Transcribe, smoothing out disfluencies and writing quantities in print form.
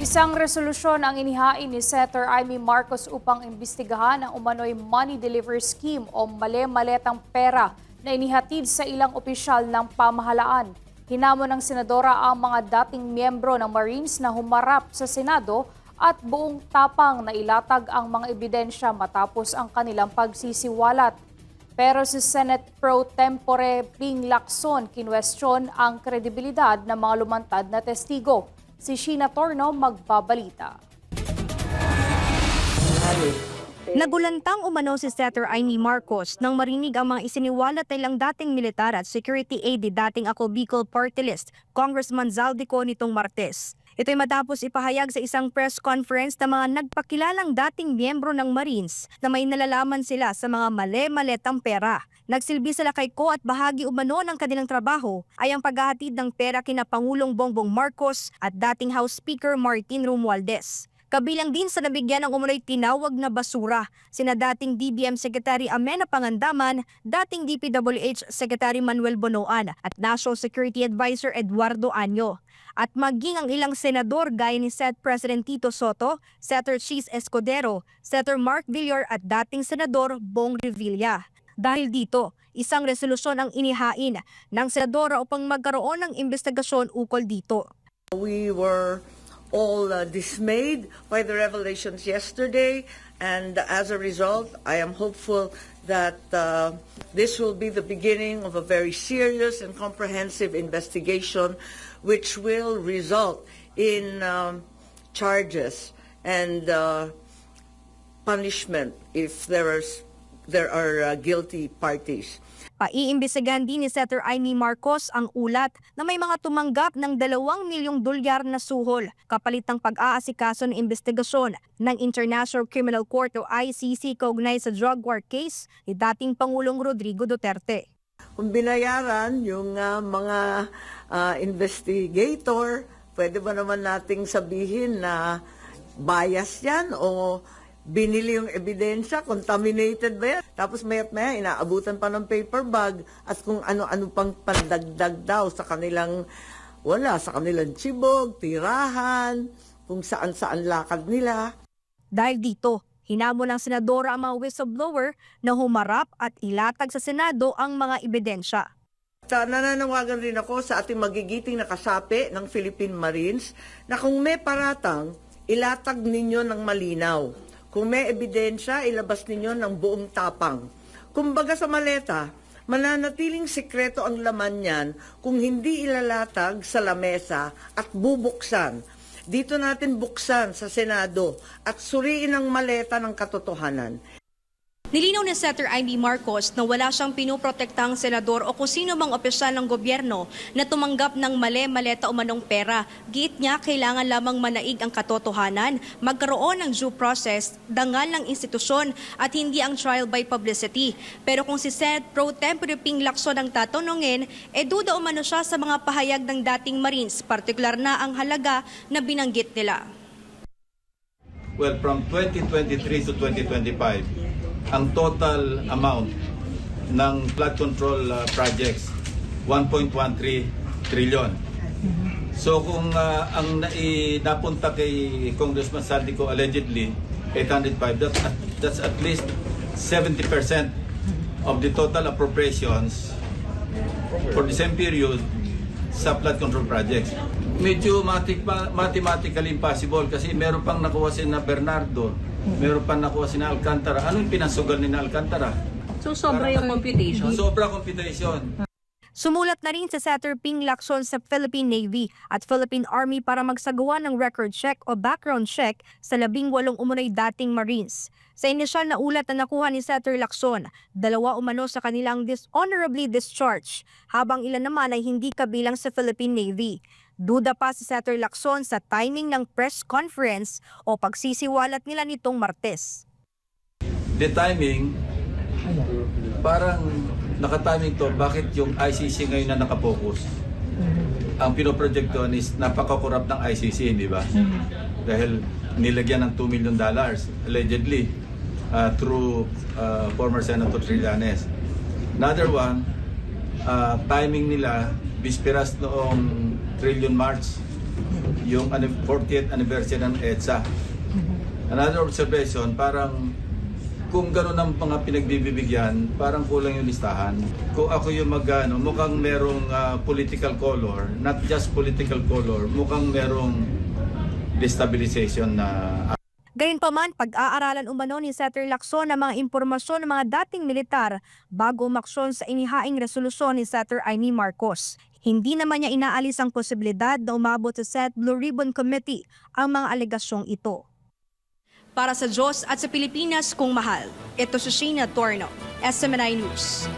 Isang resolusyon ang inihain ni Senator Amy Marcos upang imbestigahan ang umano'y money delivery scheme o male-maletang pera na inihatid sa ilang opisyal ng pamahalaan. Hinamon ng senadora ang mga dating miyembro ng Marines na humarap sa Senado at buong tapang na ilatag ang mga ebidensya matapos ang kanilang pagsisiwalat. Pero si Senate Pro Tempore Ping Lacson kinwestiyon ang kredibilidad ng mga lumantad na testigo. Si Sheena Torno magbabalita. Nagulantang umano si Senator Amy Marcos nang marinig ang mga isiniwalat nilang dating militar at security aide dating Ako Bicol Party List, Congressman Zaldico nitong Martes. Ito'y matapos ipahayag sa isang press conference ng mga nagpakilalang dating miyembro ng Marines na may nalalaman sila sa mga male-maletang pera. Nagsilbi sila kay Ko at bahagi umano ng kanilang trabaho ay ang paghahatid ng pera kina Pangulong Bongbong Marcos at dating House Speaker Martin Romualdez. Kabilang din sa nabigyan ng umunoy tinawag na basura, sina dating DBM Secretary Amena Pangandaman, dating DPWH Secretary Manuel Bonoan at National Security Advisor Eduardo Año. At maging ang ilang senador gaya ni Senate President Tito Soto, Senator Chis Escudero, Senator Mark Villar at dating Senador Bong Revilla. Dahil dito, isang resolusyon ang inihain ng senadora upang magkaroon ng investigasyon ukol dito. We were all dismayed by the revelations yesterday, and as a result, I am hopeful that this will be the beginning of a very serious and comprehensive investigation which will result in charges and punishment if there are guilty parties. Paiimbestigahan din ni Senator Amy Marcos ang ulat na may mga tumanggap ng 2 milyong dolyar na suhol kapalit ng pag-aasikaso ng investigasyon ng International Criminal Court o ICC kaugnay sa drug war case ni dating Pangulong Rodrigo Duterte. Kung binayaran yung mga investigator, pwede ba naman nating sabihin na bias yan o binili yung ebidensya, contaminated ba yan? Tapos maya't-maya, inaabutan pa ng paper bag at kung ano-ano pang pandagdag daw sa kanilang, sa kanilang tsibog, tirahan, kung saan-saan lakad nila. Dahil dito, hinamon ng senadora ang mga whistleblower na humarap at ilatag sa Senado ang mga ebidensya. Nananawagan rin ako sa ating magigiting na kasapi ng Philippine Marines na kung may paratang, ilatag ninyo ng malinaw. Kung may ebidensya, ilabas ninyo ng buong tapang. Kumbaga sa maleta, mananatiling sekreto ang laman niyan kung hindi ilalatag sa lamesa at bubuksan. Dito natin buksan sa Senado at suriin ang maleta ng katotohanan. Nilinaw ni Senator Amy Marcos na wala siyang pinoprotektang senador o kung sino mang opisyal ng gobyerno na tumanggap ng male-maleta o manong pera. Giit niya, kailangan lamang manaig ang katotohanan, magkaroon ng due process, dangal ng institusyon at hindi ang trial by publicity. Pero kung si Senate Pro Tempore Ping Lacson ang tatanungin, duda umano siya sa mga pahayag ng dating Marines, partikular na ang halaga na binanggit nila. Well, from 2023 to 2025, ang total amount ng flood control projects, 1.13 trillion. So kung ang napunta kay Congressman Zaldico allegedly 805, that's at least 70% of the total appropriations for the same period sa flood control projects. Medyo mathematically impossible kasi meron pang nakuha si na Bernardo, meron pang nakuha si na Alcantara. Ano yung pinasugal ni na Alcantara? So sobra yung computation? Sobra computation. Sumulat na rin sa Senator Ping Lacson sa Philippine Navy at Philippine Army para magsagawa ng record check o background check sa 18 umunay dating Marines. Sa inisyal na ulat na nakuha ni Senator Lacson, 2 umano sa kanilang dishonorably discharged, habang ilan naman ay hindi kabilang sa Philippine Navy. Duda pa si Senator Lacson sa timing ng press conference o pagsisiwalat nila nitong Martes. The timing, parang nakatiming to, bakit yung ICC ngayon na nakapokus? Ang pinoproject doon is napaka-corrupt ng ICC, hindi ba? Dahil nilagyan ng $2 million allegedly through former Senator Trillanes. Another one, timing nila, bisperas noong Trillion March yung 40th anniversary ng EDSA. Another observation, parang kung gano'n ang mga pinagbibigyan, parang kulang yung listahan. Kung ako yung mukhang merong political color, not just political color, mukhang merong destabilization na. Gayunpaman, pag-aaralan umano ni Senator Lacson ang mga impormasyon ng mga dating militar bago umaksyon sa inihaing resolusyon ni Senator Amy Marcos. Hindi naman niya inaalis ang posibilidad na umabot sa Senate Blue Ribbon Committee ang mga alegasyong ito. Para sa Diyos at sa Pilipinas kung mahal, ito si Sheena Torno, SMNI News.